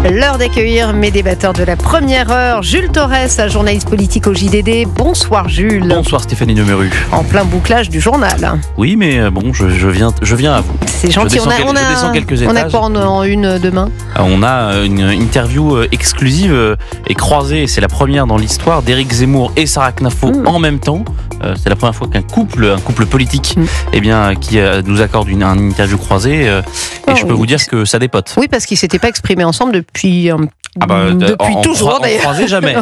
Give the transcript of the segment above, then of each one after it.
L'heure d'accueillir mes débatteurs de la première heure. Jules Torres, journaliste politique au JDD. Bonsoir Jules. Bonsoir Stéphanie Demuru. En plein bouclage du journal. Oui, mais bon, je viens à vous. C'est gentil. Je descends quelques étages. On a quoi en une demain ? On a une interview exclusive et croisée. C'est la première dans l'histoire d'Éric Zemmour et Sarah Knafo en même temps. C'est la première fois qu'un couple politique qui nous accorde une interview croisée. Et je peux vous dire que ça dépote. Oui, parce qu'ils ne s'étaient pas exprimés ensemble depuis toujours d'ailleurs. Croisé jamais.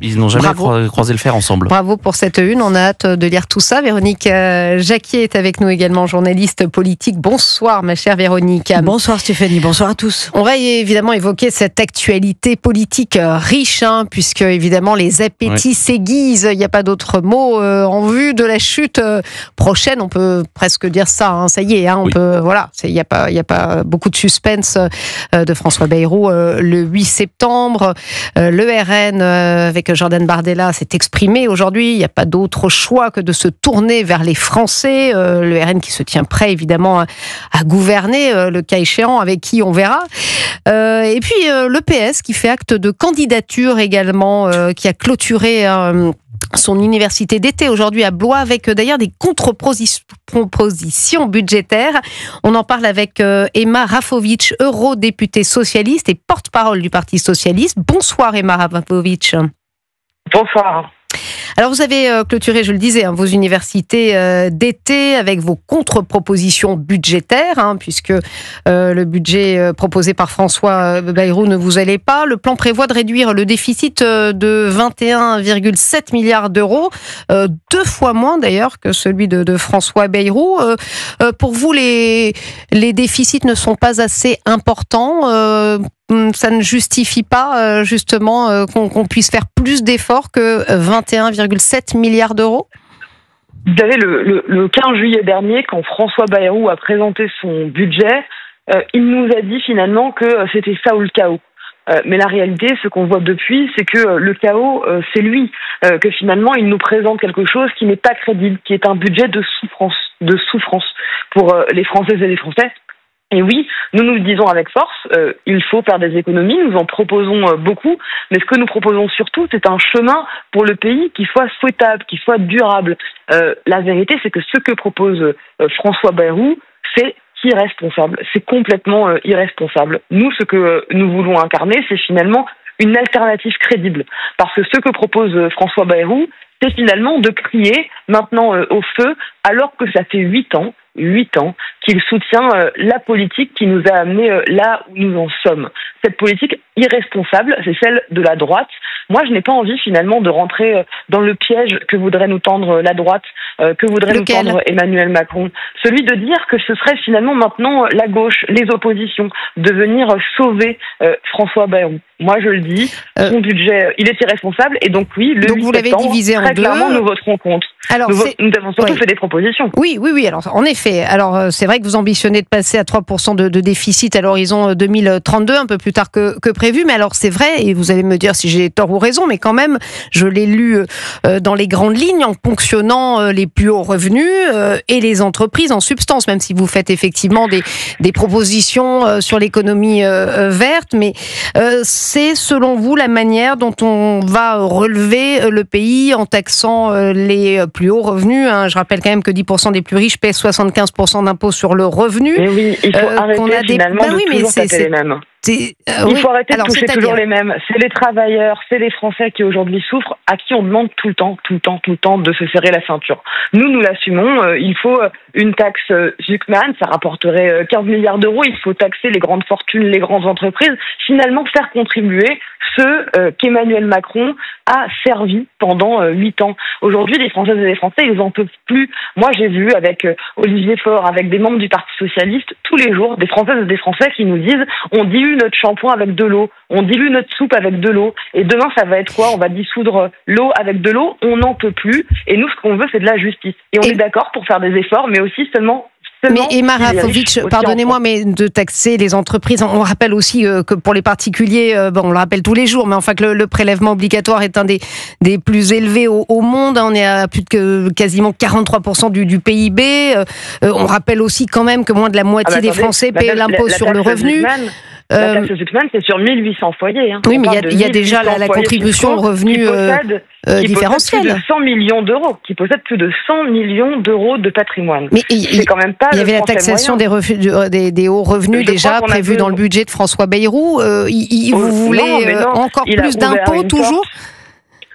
Ils n'ont jamais croisé le fer ensemble. Bravo pour cette une. On a hâte de lire tout ça. Véronique Jacquier est avec nous également, journaliste politique. Bonsoir ma chère Véronique. Bonsoir Stéphanie, bonsoir à tous. On va évidemment évoquer cette actualité politique riche, puisque évidemment les appétits s'aiguisent. Il n'y a pas d'autre mot en vue de la chute prochaine. On peut presque dire ça. Ça y est. Il n'y a pas beaucoup de suspense de François Bayrou le 8 septembre. Le RN avec Jordan Bardella s'est exprimé aujourd'hui. Il n'y a pas d'autre choix que de se tourner vers les Français. Le RN qui se tient prêt évidemment à gouverner, le cas échéant, avec qui on verra. Et puis le PS qui fait acte de candidature également, qui a clôturé son université d'été aujourd'hui à Blois, avec d'ailleurs des contre-propositions budgétaires. On en parle avec Emma Rafovitch, eurodéputée socialiste et porte-parole du Parti socialiste. Bonsoir Emma Rafovitch. Bonsoir. Alors vous avez clôturé, je le disais, vos universités d'été avec vos contre-propositions budgétaires, puisque le budget proposé par François Bayrou ne vous allait pas. Le plan prévoit de réduire le déficit de 21,7 milliards d'euros, 2 fois moins d'ailleurs que celui de François Bayrou. Pour vous, les déficits ne sont pas assez importants. Ça ne justifie pas justement qu'on puisse faire plus d'efforts que 21,7 milliards d'euros ? Vous savez, le 15 juillet dernier, quand François Bayrou a présenté son budget, il nous a dit finalement que c'était ça ou le chaos. Mais la réalité, ce qu'on voit depuis, c'est que le chaos, c'est lui. Que finalement, il nous présente quelque chose qui n'est pas crédible, qui est un budget de souffrance pour les Françaises et les Français. Et oui, nous le disons avec force, il faut faire des économies, nous en proposons beaucoup, mais ce que nous proposons surtout, c'est un chemin pour le pays qui soit souhaitable, qui soit durable. La vérité, c'est que ce que propose François Bayrou, c'est irresponsable, c'est complètement irresponsable. Nous, ce que nous voulons incarner, c'est finalement une alternative crédible, parce que ce que propose François Bayrou, c'est finalement de crier maintenant au feu, alors que ça fait 8 ans qu'il soutient la politique qui nous a amenés là où nous en sommes. Cette politique irresponsable, c'est celle de la droite. Moi, je n'ai pas envie finalement de rentrer dans le piège que voudrait nous tendre la droite, que voudrait nous tendre Emmanuel Macron. Celui de dire que ce serait finalement maintenant la gauche, les oppositions, de venir sauver François Bayrou. Moi, je le dis, son budget, il est irresponsable, et donc oui, le 8 septembre, très clairement, nous voterons contre. Alors, nous avons surtout fait des propositions. Oui, alors en effet. Alors, c'est vrai que vous ambitionnez de passer à 3% de déficit à l'horizon 2032, un peu plus tard que prévu, mais alors c'est vrai, et vous allez me dire si j'ai tort ou raison, mais quand même, je l'ai lu dans les grandes lignes, en ponctionnant les plus hauts revenus et les entreprises en substance, même si vous faites effectivement des propositions sur l'économie verte, mais c'est selon vous la manière dont on va relever le pays en taxant les plus hauts revenus. Je rappelle quand même que 10% des plus riches paient 75% d'impôts sur le revenu. Mais oui, il faut arrêter finalement de toujours taper les mêmes. Il faut arrêter de toucher toujours les mêmes. C'est les travailleurs, c'est les Français qui aujourd'hui souffrent, à qui on demande tout le temps de se serrer la ceinture. Nous l'assumons. Il faut une taxe Zuckman, ça rapporterait 15 milliards d'euros. Il faut taxer les grandes fortunes, les grandes entreprises. Finalement, faire contribuer ceux qu'Emmanuel Macron a servi pendant 8 ans. Aujourd'hui, les Françaises et les Français, ils en peuvent plus. Moi, j'ai vu avec Olivier Faure, avec des membres du Parti socialiste, tous les jours, des Françaises et des Français qui nous disent « on dilue notre shampoing avec de l'eau, on dilue notre soupe avec de l'eau, et demain, ça va être quoi ? On va dissoudre l'eau avec de l'eau, on n'en peut plus, et nous, ce qu'on veut, c'est de la justice. Et on est d'accord pour faire des efforts, mais aussi seulement Mais Emma Rafovitch, pardonnez-moi, mais de taxer les entreprises, on rappelle aussi que pour les particuliers, on le rappelle tous les jours, mais enfin que le prélèvement obligatoire est un des plus élevés au monde. On est à plus de quasiment 43% du PIB. On rappelle aussi quand même que moins de la moitié des Français paient l'impôt sur le revenu. La taxe Zuckman, c'est sur 1800 foyers. Hein. Oui, mais il y a déjà la contribution au revenu différentiel. Qui possède plus de 100 millions d'euros, qui possède plus de 100 millions d'euros de patrimoine. Mais c'est quand même pas. Il y avait la taxation des hauts revenus déjà prévue dans le budget de François Bayrou. Vous voulez encore plus d'impôts toujours?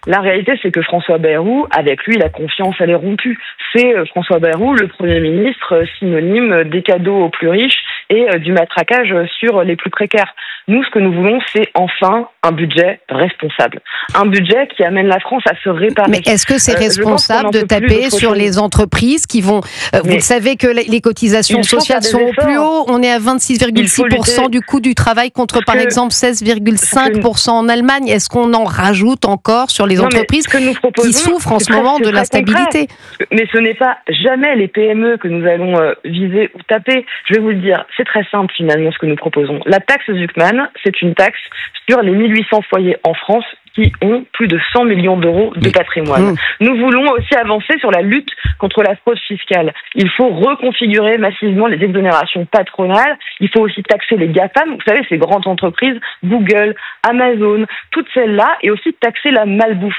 La réalité, c'est que François Bayrou, avec lui, la confiance, elle est rompue. C'est François Bayrou, le Premier ministre, synonyme des cadeaux aux plus riches et du matraquage sur les plus précaires. Nous, ce que nous voulons, c'est enfin un budget responsable. Un budget qui amène la France à se réparer. Mais est-ce que c'est responsable de taper sur les entreprises qui vont... vous savez que les cotisations sociales sont au plus haut. On est à 26,6% du coût du travail contre, par exemple, 16,5% en Allemagne. Est-ce qu'on en rajoute encore sur les entreprises qui souffrent en ce moment de l'instabilité? Mais ce n'est pas jamais les PME que nous allons viser ou taper. Je vais vous le dire, c'est très simple finalement ce que nous proposons. La taxe Zuckman, c'est une taxe sur les 1800 foyers en France qui ont plus de 100 millions d'euros de patrimoine. Nous voulons aussi avancer sur la lutte contre la fraude fiscale. Il faut reconfigurer massivement les exonérations patronales. Il faut aussi taxer les GAFAM, vous savez, ces grandes entreprises, Google, Amazon, toutes celles-là, et aussi taxer la malbouffe.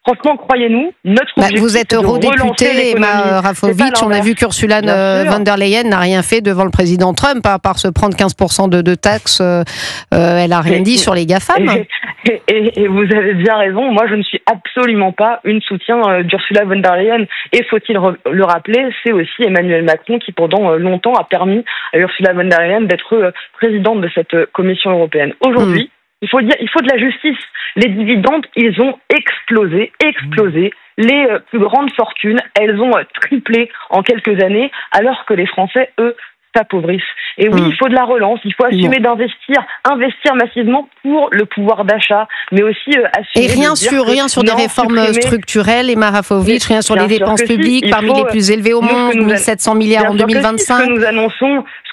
Franchement, croyez-nous, notre objectif, vous êtes eurodéputée, Emma Rafovitch. On a vu qu'Ursula von der Leyen n'a rien fait devant le président Trump, à part se prendre 15% de taxes. Elle n'a rien dit sur les GAFAM. Et vous avez bien raison. Moi, je ne suis absolument pas une soutien d'Ursula von der Leyen. Et faut-il le rappeler, c'est aussi Emmanuel Macron qui, pendant longtemps, a permis à Ursula von der Leyen d'être présidente de cette Commission européenne. Aujourd'hui, il faut de la justice. Les dividendes, ils ont explosé. Les plus grandes fortunes, elles ont triplé en quelques années, alors que les Français, eux, s'appauvrissent. Et oui, il faut de la relance, il faut assumer investir massivement pour le pouvoir d'achat, mais aussi assumer... Et rien sur des réformes structurelles, Emma Rafovitch, rien sur les dépenses publiques, parmi les plus élevées au monde, 1700 milliards en 2025. Ce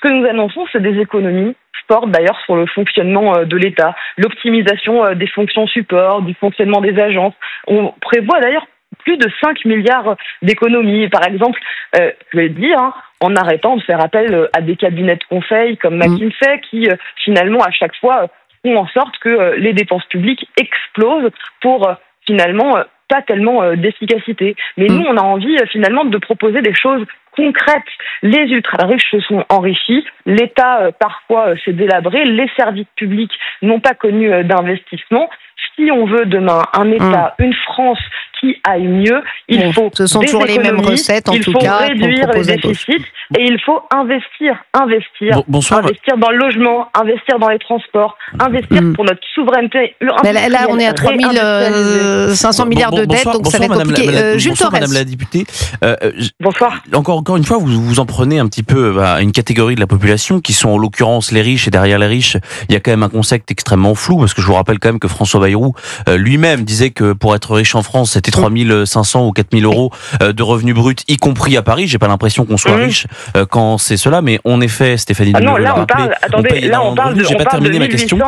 que nous annonçons, c'est des économies porte d'ailleurs sur le fonctionnement de l'État, l'optimisation des fonctions support, du fonctionnement des agences. On prévoit d'ailleurs plus de 5 milliards d'économies. Par exemple, je vais le dire, en arrêtant de faire appel à des cabinets de conseil comme McKinsey qui, finalement, à chaque fois, font en sorte que les dépenses publiques explosent pour, finalement, pas tellement d'efficacité. Mais nous, on a envie, finalement, de proposer des choses concrètes. Les ultra-riches se sont enrichis, l'État parfois s'est délabré, les services publics n'ont pas connu d'investissement. Si on veut demain un État, une France qui aille mieux, il faut ce sont toujours les mêmes recettes, en tout cas, il faut réduire les déficits et il faut investir investir dans le logement, investir dans les transports, investir pour notre souveraineté. Mais là, on est à 3500 milliards de dettes, donc ça va être compliqué. Jules Torres. Madame la députée. Bonsoir. Encore une fois, vous en prenez un petit peu à une catégorie de la population qui sont en l'occurrence les riches, et derrière les riches, il y a quand même un concept extrêmement flou, parce que je vous rappelle quand même que François Bayrou lui-même disait que pour être riche en France, c'était 3500 ou 4000 euros de revenus bruts, y compris à Paris. J'ai pas l'impression qu'on soit riche quand c'est cela, mais en effet, Stéphanie Demeuleul l'a rappelé, on paye énormément de revenus. J'ai pas terminé ma question,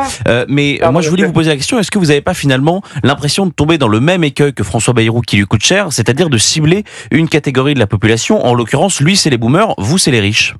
mais moi je voulais vous poser la question, est-ce que vous n'avez pas finalement l'impression de tomber dans le même écueil que François Bayrou qui lui coûte cher, c'est-à-dire de cibler une catégorie de la population, en l'occurrence, lui c'est les boomers, vous c'est les riches?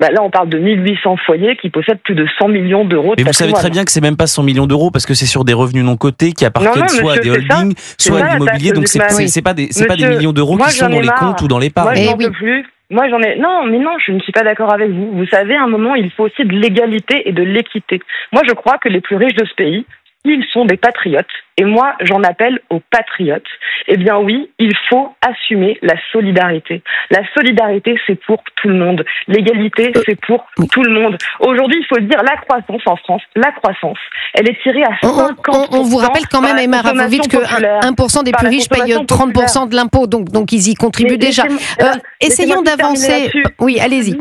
Là, on parle de 1800 foyers qui possèdent plus de 100 millions d'euros de patrimoine. Mais vous savez très bien que c'est même pas 100 millions d'euros parce que c'est sur des revenus non cotés qui appartiennent soit à des holdings, soit à l'immobilier. Donc c'est pas des millions d'euros qui sont dans les comptes ou dans l'épargne. Moi, j'en peux plus. Moi, non, je ne suis pas d'accord avec vous. Vous savez, à un moment, il faut aussi de l'égalité et de l'équité. Moi, je crois que les plus riches de ce pays, ils sont des patriotes. Et moi, j'en appelle aux patriotes. Eh bien oui, il faut assumer la solidarité. La solidarité, c'est pour tout le monde. L'égalité, c'est pour tout le monde. Aujourd'hui, il faut le dire, la croissance en France, elle est tirée à 50%. On vous rappelle quand même, Emma Rafovitch, que 1% des plus riches payent 30% de l'impôt. Donc ils y contribuent déjà. Essayons d'avancer. Oui, allez-y.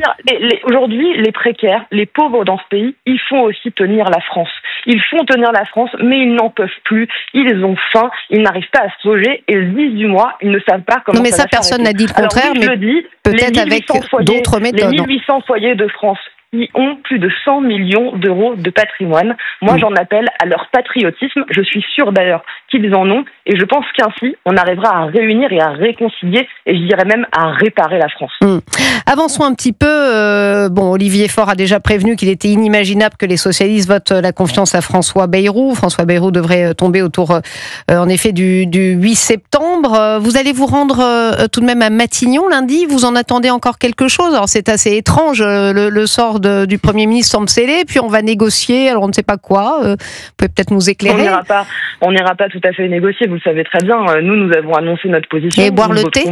Aujourd'hui, les précaires, les pauvres dans ce pays, ils font aussi tenir la France. Ils font tenir la France, mais ils n'en peuvent plus. Ils ont faim, ils n'arrivent pas à se loger et le 10 du mois, ils ne savent pas comment ça va s'arrêter. Non, mais ça, personne n'a dit le contraire, mais peut-être avec d'autres méthodes. Les 1800 foyers de France, qui ont plus de 100 millions d'euros de patrimoine. Moi, j'en appelle à leur patriotisme. Je suis sûre d'ailleurs qu'ils en ont. Et je pense qu'ainsi, on arrivera à réunir et à réconcilier, et je dirais même à réparer la France. Avançons un petit peu. Olivier Faure a déjà prévenu qu'il était inimaginable que les socialistes votent la confiance à François Bayrou. François Bayrou devrait tomber autour, en effet, du 8 septembre. Vous allez vous rendre tout de même à Matignon lundi. Vous en attendez encore quelque chose? Alors c'est assez étrange. Le sort du Premier ministre semble scellé. Puis on va négocier. Alors on ne sait pas quoi. Vous pouvez peut-être nous éclairer? On n'ira pas tout à fait négocier. Vous le savez très bien. Nous avons annoncé notre position. Et boire le thé?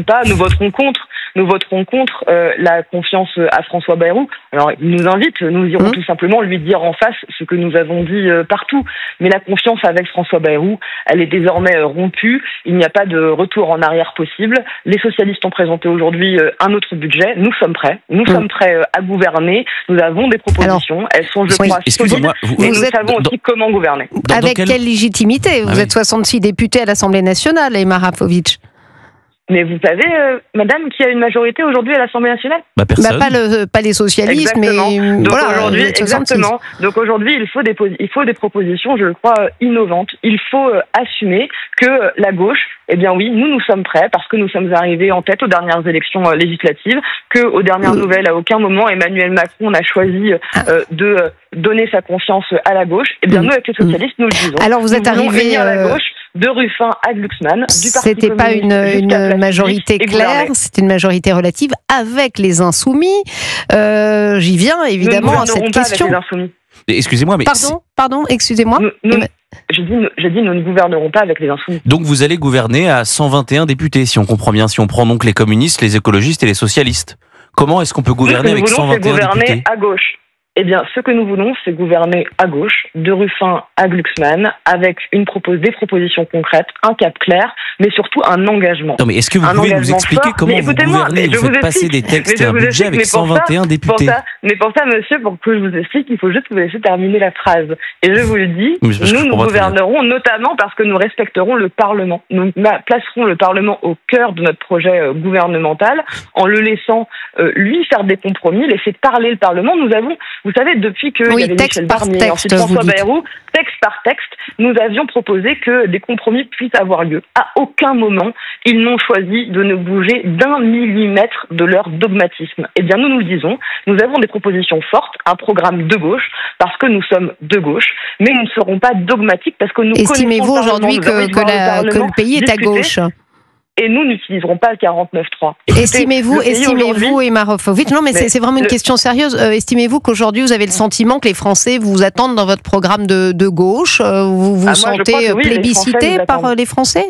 Nous voterons contre la confiance à François Bayrou. Alors, il nous invite, nous irons tout simplement lui dire en face ce que nous avons dit partout. Mais la confiance avec François Bayrou, elle est désormais rompue. Il n'y a pas de retour en arrière possible. Les socialistes ont présenté aujourd'hui un autre budget. Nous sommes prêts. Nous sommes prêts à gouverner. Nous avons des propositions. Alors, elles sont, je crois, solides. Et nous savons aussi comment gouverner. Avec quelle légitimité? Vous êtes 66 députés à l'Assemblée nationale, Emma Rafovic. Mais vous savez, madame, qui a une majorité aujourd'hui à l'Assemblée nationale? Personne. Pas les socialistes, exactement. Mais donc voilà, aujourd'hui, exactement. Donc aujourd'hui, il faut des propositions, je le crois, innovantes. Il faut assumer que la gauche, eh bien oui, nous sommes prêts parce que nous sommes arrivés en tête aux dernières élections législatives, que aux dernières nouvelles, à aucun moment Emmanuel Macron n'a choisi de donner sa confiance à la gauche. Eh bien nous, avec les socialistes, nous le disons. Alors vous êtes arrivé à la gauche. De Ruffin à Glucksmann, du Parti c'était pas une majorité claire, c'était une majorité relative avec les Insoumis. J'y viens évidemment à cette question. Excusez-moi, mais pardon, excusez-moi. J'ai dit nous ne gouvernerons pas avec les Insoumis. Donc vous allez gouverner à 121 députés, si on comprend bien, si on prend donc les communistes, les écologistes et les socialistes. Comment est-ce qu'on peut gouverner avec 121 députés? Gouverner à gauche. Eh bien, ce que nous voulons, c'est gouverner à gauche, de Ruffin à Glucksmann, avec des propositions concrètes, un cap clair, mais surtout un engagement. Non, mais est-ce que vous pouvez nous expliquer comment vous gouvernez? Vous faites passer des textes et un budget avec 121 députés. Mais pour ça, monsieur, pour que je vous explique, il faut juste que vous laissiez terminer la phrase. Et je vous le dis, nous gouvernerons notamment parce que nous respecterons le Parlement. Nous placerons le Parlement au cœur de notre projet gouvernemental, en le laissant lui faire des compromis, laisser parler le Parlement. Nous avons, vous savez, depuis que il y avait Michel Barnier et ensuite François Bayrou, texte par texte, nous avions proposé que des compromis puissent avoir lieu. À aucun moment, ils n'ont choisi de ne bouger d'un millimètre de leur dogmatisme. Eh bien, nous le disons, nous avons des propositions fortes, un programme de gauche, parce que nous sommes de gauche, mais nous ne serons pas dogmatiques parce que nous connaissons... Estimez-vous aujourd'hui que le pays est à gauche? Et nous n'utiliserons pas le 49.3. Estimez-vous, Emma Rafovic, non mais c'est vraiment une question sérieuse, estimez-vous qu'aujourd'hui vous avez le sentiment que les Français vous attendent dans votre programme de gauche? Vous vous sentez plébiscité par les Français?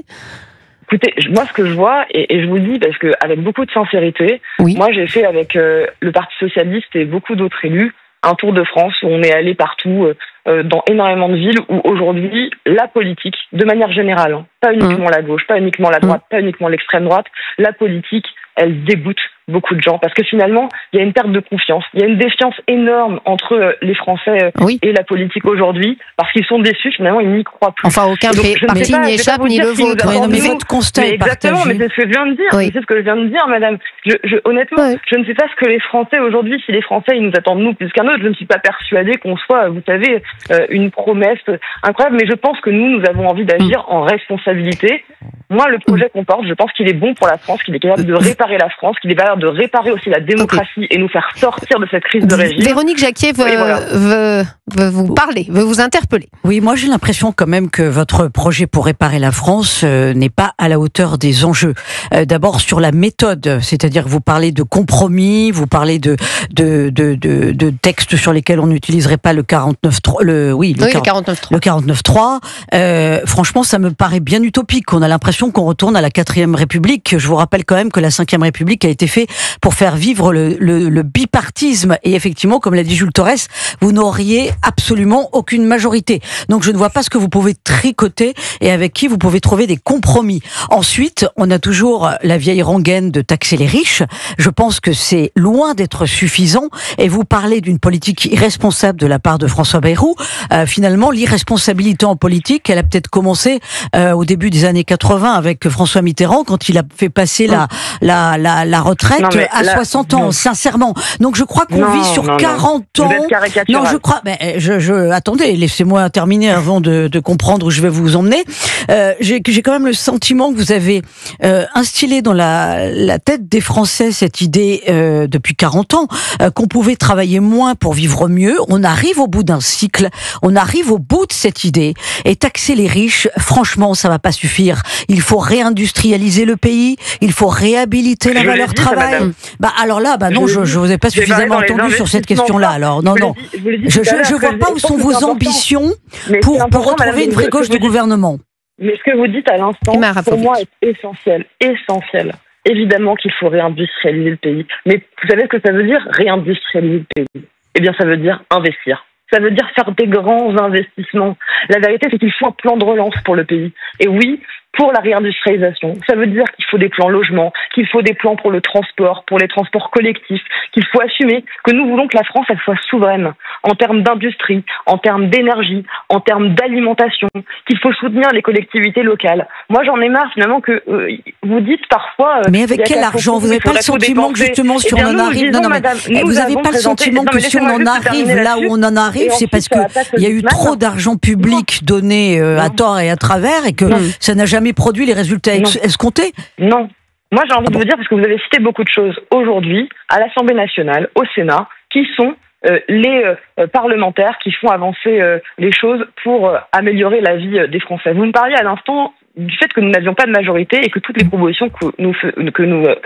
Écoutez, moi ce que je vois, et je vous le dis parce que avec beaucoup de sincérité, moi j'ai fait avec le Parti Socialiste et beaucoup d'autres élus un tour de France où on est allé partout, dans énormément de villes où aujourd'hui, la politique, de manière générale, pas uniquement la gauche, pas uniquement la droite, pas uniquement l'extrême droite, la politique, elle dégoûte beaucoup de gens parce que finalement, il y a une perte de confiance, il y a une défiance énorme entre les Français et la politique aujourd'hui parce qu'ils sont déçus, finalement, ils n'y croient plus. Enfin, aucun parti n'y échappe, ni le vôtre. Mais votre constat est exactement, mais c'est ce que je viens de dire. C'est ce que je viens de dire, madame. Honnêtement, je ne sais pas ce que les Français aujourd'hui, si les Français, ils nous attendent nous plus qu'un autre, je ne suis pas persuadée qu'on soit, vous savez, une promesse incroyable, mais je pense que nous avons envie d'agir en responsabilité. Moi, le projet qu'on porte, je pense qu'il est bon pour la France, qu'il est capable de réparer la France, qu'il est capable de réparer aussi la démocratie et nous faire sortir de cette crise de régime. Véronique Jacquier veut vous parler, veut vous interpeller. Oui, moi j'ai l'impression quand même que votre projet pour réparer la France n'est pas à la hauteur des enjeux. D'abord sur la méthode, c'est-à-dire vous parlez de compromis, vous parlez de textes sur lesquels on n'utiliserait pas le 49.3, le 49.3. Franchement, ça me paraît bien utopique. On a l'impression qu'on retourne à la 4e République. Je vous rappelle quand même que la 5e République a été faite pour faire vivre le bipartisme. Et effectivement, comme l'a dit Jules Torres, vous n'auriez absolument aucune majorité. Donc je ne vois pas ce que vous pouvez tricoter et avec qui vous pouvez trouver des compromis. Ensuite, on a toujours la vieille rengaine de taxer les riches. Je pense que c'est loin d'être suffisant. Et vous parlez d'une politique irresponsable de la part de François Bayrou. Finalement, l'irresponsabilité en politique, elle a peut-être commencé au début des années 80 80 avec François Mitterrand quand il a fait passer la retraite à 60 ans, sincèrement. Donc je crois qu'on vit sur 40 ans. Vous êtes caricatural. Non, je crois. Mais attendez, laissez-moi terminer avant de comprendre où je vais vous emmener. J'ai quand même le sentiment que vous avez instillé dans la tête des Français cette idée depuis 40 ans qu'on pouvait travailler moins pour vivre mieux. On arrive au bout d'un cycle, on arrive au bout de cette idée. Et taxer les riches, franchement, ça va pas suffire. Il faut réindustrialiser le pays, il faut réhabiliter la valeur travail. Alors là, non, je vous ai pas suffisamment entendu sur cette question-là. Alors non, je vois pas où sont vos ambitions pour retrouver une vraie gauche de gouvernement. Mais ce que vous dites à l'instant, pour moi, est essentiel. Évidemment qu'il faut réindustrialiser le pays. Mais vous savez ce que ça veut dire, réindustrialiser le pays? Eh bien, ça veut dire investir. Ça veut dire faire des grands investissements. La vérité, c'est qu'il faut un plan de relance pour le pays. Et oui, pour la réindustrialisation, ça veut dire qu'il faut des plans logement, qu'il faut des plans pour le transport, pour les transports collectifs, qu'il faut assumer que nous voulons que la France, elle soit souveraine en termes d'industrie, en termes d'énergie, en termes d'alimentation, qu'il faut soutenir les collectivités locales. Moi, j'en ai marre finalement que vous dites parfois... mais avec quel argent? Vous n'avez pas le sentiment que justement, si on en arrive... vous n'avez pas le sentiment que si on en arrive là où on en arrive, c'est parce qu'il y a eu trop d'argent public donné à tort et à travers et que ça n'a jamais produit les résultats escomptés? Non. Moi, j'ai envie de vous dire, parce que vous avez cité beaucoup de choses aujourd'hui, à l'Assemblée nationale, au Sénat, qui sont les parlementaires qui font avancer les choses pour améliorer la vie des Français. Vous me parliez à l'instant du fait que nous n'avions pas de majorité et que toutes les propositions que nous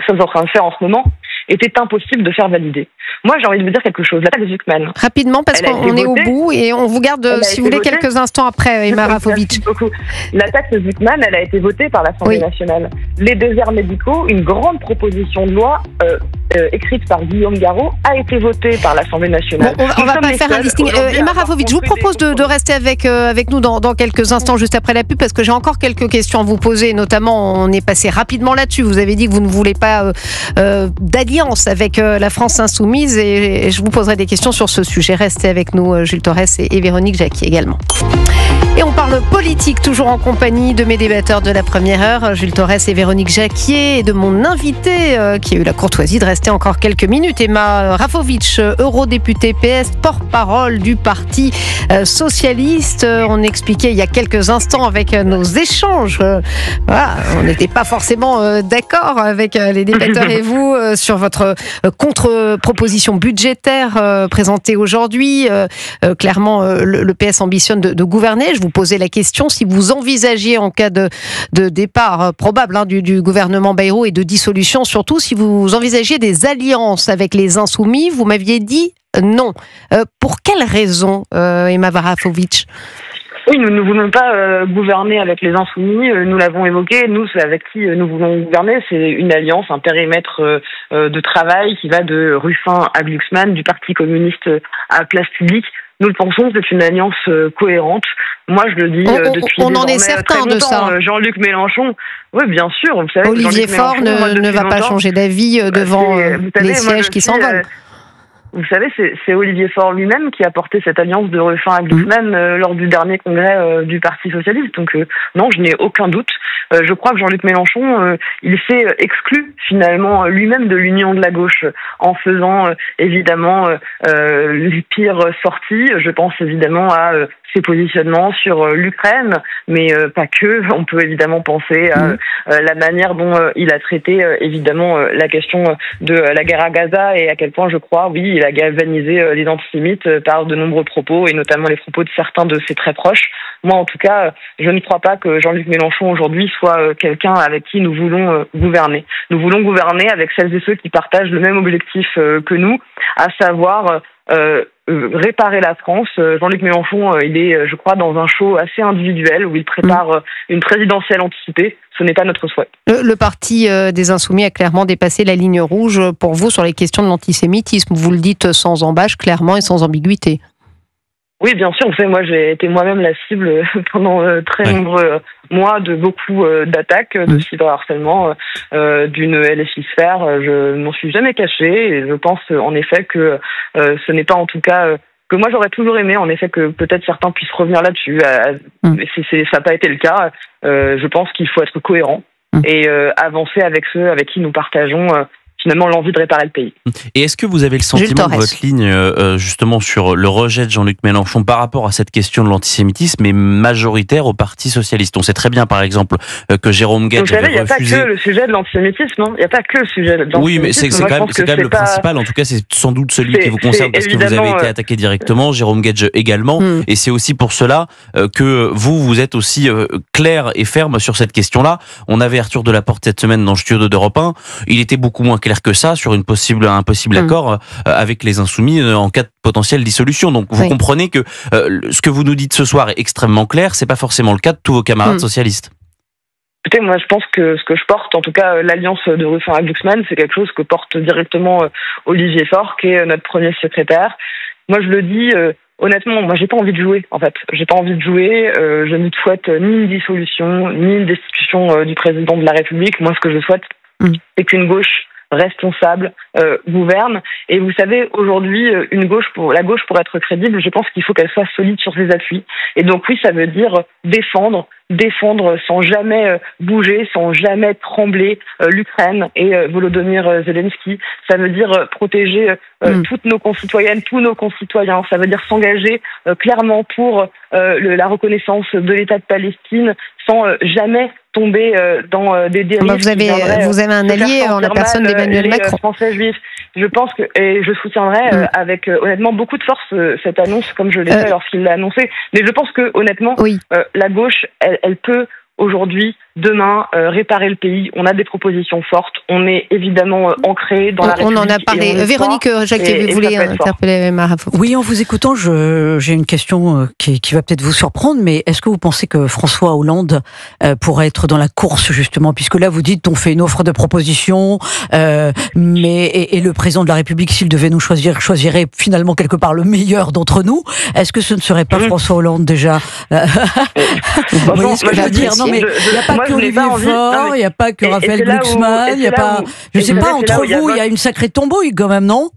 sommes en train de faire en ce moment était impossible de faire valider. Moi, j'ai envie de vous dire quelque chose. La taxe Zuckman. Rapidement, parce qu'on est au bout et on vous garde, si vous voulez, quelques instants après, Emma Rafovitch. Merci beaucoup. La taxe Zuckman, elle a été votée par l'Assemblée nationale. Les déserts médicaux, une grande proposition de loi écrite par Guillaume Garot, a été votée par l'Assemblée nationale. Bon, on va pas faire un listing. Emma Rafovitch, je vous propose de rester avec nous dans quelques instants, juste après la pub, parce que j'ai encore quelques questions à vous poser. Notamment, on est passé rapidement là-dessus. Vous avez dit que vous ne voulez pas d'alliance avec la France insoumise et je vous poserai des questions sur ce sujet. Restez avec nous, Jules Torres et Véronique Jacquier également. Et on parle politique, toujours en compagnie de mes débatteurs de la première heure, Jules Torres et Véronique Jacquier, et de mon invité qui a eu la courtoisie de rester encore quelques minutes, Emma Rafovitch, eurodéputée PS, porte-parole du Parti socialiste. On expliquait il y a quelques instants avec nos échanges, on n'était pas forcément d'accord avec les débatteurs et vous sur votre contre-proposition budgétaire présentée aujourd'hui. Clairement, le PS ambitionne de gouverner. Je vous posais la question si vous envisagiez, en cas de départ probable du gouvernement Bayrou et de dissolution, surtout si vous envisagiez des alliances avec les Insoumis. Vous m'aviez dit non. Pour quelle raison, Emma Rafovitch? Oui, nous ne voulons pas gouverner avec les Insoumis, nous l'avons évoqué, nous, c'est avec qui nous voulons gouverner, c'est une alliance, un périmètre de travail qui va de Ruffin à Glucksmann, du Parti communiste à Place Publique. Nous le pensons, c'est une alliance cohérente. Moi, je le dis depuis on en est certain de ça. Jean-Luc Mélenchon, oui, bien sûr. Vous savez, Olivier Faure ne va pas changer d'avis devant les sièges qui s'envolent. Vous savez, c'est Olivier Faure lui-même qui a porté cette alliance de Ruffin à Glucksmann lors du dernier congrès du Parti socialiste. Donc non, je n'ai aucun doute. Je crois que Jean-Luc Mélenchon, il s'est exclu finalement lui-même de l'union de la gauche en faisant évidemment les pires sorties. Je pense évidemment à ses positionnements sur l'Ukraine, mais pas que. On peut évidemment penser à la manière dont il a traité évidemment la question de la guerre à Gaza et à quel point, je crois, oui, il a galvanisé les antisémites par de nombreux propos et notamment les propos de certains de ses très proches. Moi, en tout cas, je ne crois pas que Jean-Luc Mélenchon aujourd'hui soit quelqu'un avec qui nous voulons gouverner. Nous voulons gouverner avec celles et ceux qui partagent le même objectif que nous, à savoir réparer la France. Jean-Luc Mélenchon, il est, je crois, dans un show assez individuel où il prépare une présidentielle anticipée. Ce n'est pas notre souhait. Le parti des Insoumis a clairement dépassé la ligne rouge pour vous sur les questions de l'antisémitisme. Vous le dites sans embâche, clairement et sans ambiguïté. Oui, bien sûr. Vous savez, moi, j'ai été moi-même la cible pendant très nombreux mois de beaucoup d'attaques, de cyberharcèlement, d'une LFI-sphère. Je n'en suis jamais cachée et je pense en effet que ce n'est pas en tout cas que moi j'aurais toujours aimé, en effet, que peut-être certains puissent revenir là-dessus. Mais ça n'a pas été le cas. Je pense qu'il faut être cohérent et avancer avec ceux avec qui nous partageons finalement l'envie de réparer le pays. Et est-ce que vous avez le sentiment que votre ligne, justement, sur le rejet de Jean-Luc Mélenchon par rapport à cette question de l'antisémitisme est majoritaire au Parti socialiste? On sait très bien, par exemple, que Jérôme Guedj avait refusé... Il n'y a pas que le sujet de l'antisémitisme, il n'y a pas que le sujet de l'antisémitisme. Oui, mais c'est quand même le principal, en tout cas c'est sans doute celui qui vous concerne, parce que vous avez été attaqué directement, Jérôme Guedj également, et c'est aussi pour cela que vous êtes aussi clair et ferme sur cette question-là. On avait Arthur Delaporte cette semaine dans le studio d'Europe 1, il était beaucoup moins clair que ça sur un possible accord avec les Insoumis en cas de potentielle dissolution. Donc vous comprenez que ce que vous nous dites ce soir est extrêmement clair, c'est pas forcément le cas de tous vos camarades socialistes. Écoutez, moi je pense que ce que je porte, en tout cas l'alliance de Ruffin et Glucksmann, c'est quelque chose que porte directement Olivier Faure, qui est notre premier secrétaire. Moi je le dis honnêtement, moi j'ai pas envie de jouer en fait. J'ai pas envie de jouer, je ne souhaite ni une dissolution, ni une destitution du président de la République. Moi ce que je souhaite, c'est qu'une gauche responsable gouverne. Et vous savez, aujourd'hui, la gauche pour être crédible, je pense qu'il faut qu'elle soit solide sur ses appuis. Et donc oui, ça veut dire défendre sans jamais bouger, sans jamais trembler l'Ukraine et Volodymyr Zelensky. Ça veut dire protéger toutes nos concitoyennes, tous nos concitoyens. Ça veut dire s'engager clairement pour la reconnaissance de l'État de Palestine sans jamais tomber dans des dérives. Vous avez un allié en la personne d'Emmanuel Macron. Français juifs. Je pense que, et je soutiendrai avec honnêtement beaucoup de force cette annonce, comme je l'ai fait lorsqu'il l'a annoncé. Mais je pense que honnêtement, la gauche, elle peut aujourd'hui, demain, réparer le pays. On a des propositions fortes. On est évidemment ancré dans la République. On en a parlé. Véronique Jacquet, vous voulez interpeller Mara Fovic? Oui, en vous écoutant, j'ai une question qui va peut-être vous surprendre, mais est-ce que vous pensez que François Hollande pourrait être dans la course, justement, puisque là, vous dites, on fait une offre de proposition, mais le président de la République, s'il devait nous choisirait finalement quelque part le meilleur d'entre nous. Est-ce que ce ne serait pas François Hollande déjà? Vous voyez ce que je veux dire? Non, mais il n'y a pas que Olivier Faure, il n'y a pas que Raphaël Glucksmann, il n'y a pas... Je ne sais pas, entre vous, il y a une sacrée tombouille quand même, non?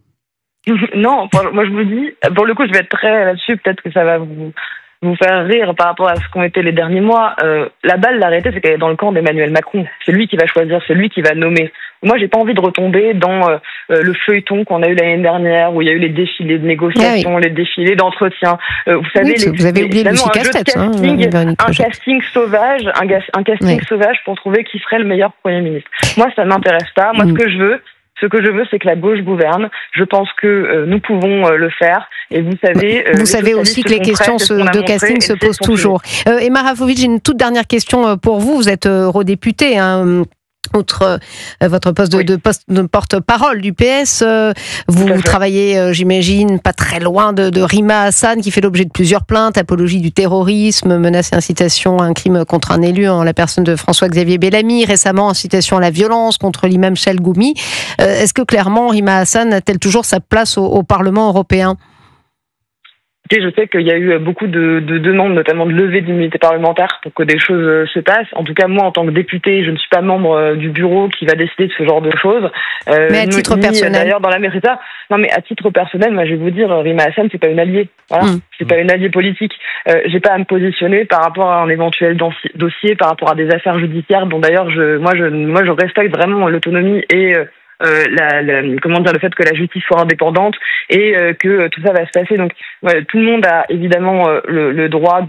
Non, moi je vous dis, pour le coup, je vais être très là-dessus, peut-être que ça va vous faire rire par rapport à ce qu'ont été les derniers mois. La balle, la réalité, c'est qu'elle est dans le camp d'Emmanuel Macron. C'est lui qui va choisir, c'est lui qui va nommer. Moi, j'ai pas envie de retomber dans le feuilleton qu'on a eu l'année dernière, où il y a eu les défilés de négociations, les défilés d'entretien. Vous savez, vous avez oublié Lucie Castex, un casting sauvage, un casting sauvage pour trouver qui serait le meilleur Premier ministre. Moi, ça m'intéresse pas. Moi, ce que je veux, c'est que la gauche gouverne. Je pense que nous pouvons le faire. Et vous savez aussi que les questions de casting se posent toujours. Et Mara Fovic, j'ai une toute dernière question pour vous. Vous êtes eurodéputé, outre votre poste de porte-parole du PS, vous travaillez, j'imagine, pas très loin de Rima Hassan, qui fait l'objet de plusieurs plaintes, apologie du terrorisme, menace et incitation à un crime contre un élu en la personne de François-Xavier Bellamy, récemment incitation à la violence contre l'imam Chalgoumi. Est-ce que clairement Rima Hassan a-t-elle toujours sa place au Parlement européen ? Je sais qu'il y a eu beaucoup de demandes, notamment de levée d'immunité parlementaire pour que des choses se passent. En tout cas, moi, en tant que député, je ne suis pas membre du bureau qui va décider de ce genre de choses. Mais à titre personnel. D'ailleurs, dans la Mérita. Non, mais à titre personnel, moi, je vais vous dire, Rima Hassan, c'est pas une alliée. Voilà. C'est pas une alliée politique. J'ai pas à me positionner par rapport à un éventuel dossier, par rapport à des affaires judiciaires, dont d'ailleurs, moi, je respecte vraiment l'autonomie et le fait que la justice soit indépendante et que tout ça va se passer. Donc tout le monde a évidemment le droit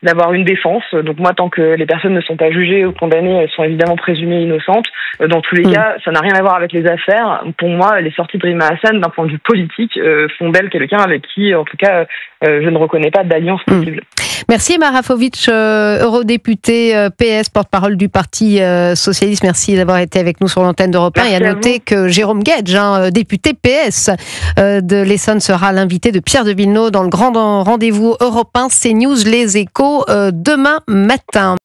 d'avoir une défense. Donc moi, tant que les personnes ne sont pas jugées ou condamnées, elles sont évidemment présumées innocentes. Dans tous les cas, ça n'a rien à voir avec les affaires. Pour moi, les sorties de Rima Hassan, d'un point de vue politique, font d'elle quelqu'un avec qui, en tout cas, je ne reconnais pas d'alliance possible. Merci Mara Fovic, eurodéputée PS, porte-parole du Parti Socialiste. Merci d'avoir été avec nous sur l'antenne d'Europe 1. Et à noter que Jérôme Guedj, député PS de l'Essonne, sera l'invité de Pierre de Villeneuve dans le grand rendez-vous Europe 1 CNews Les Échos demain matin.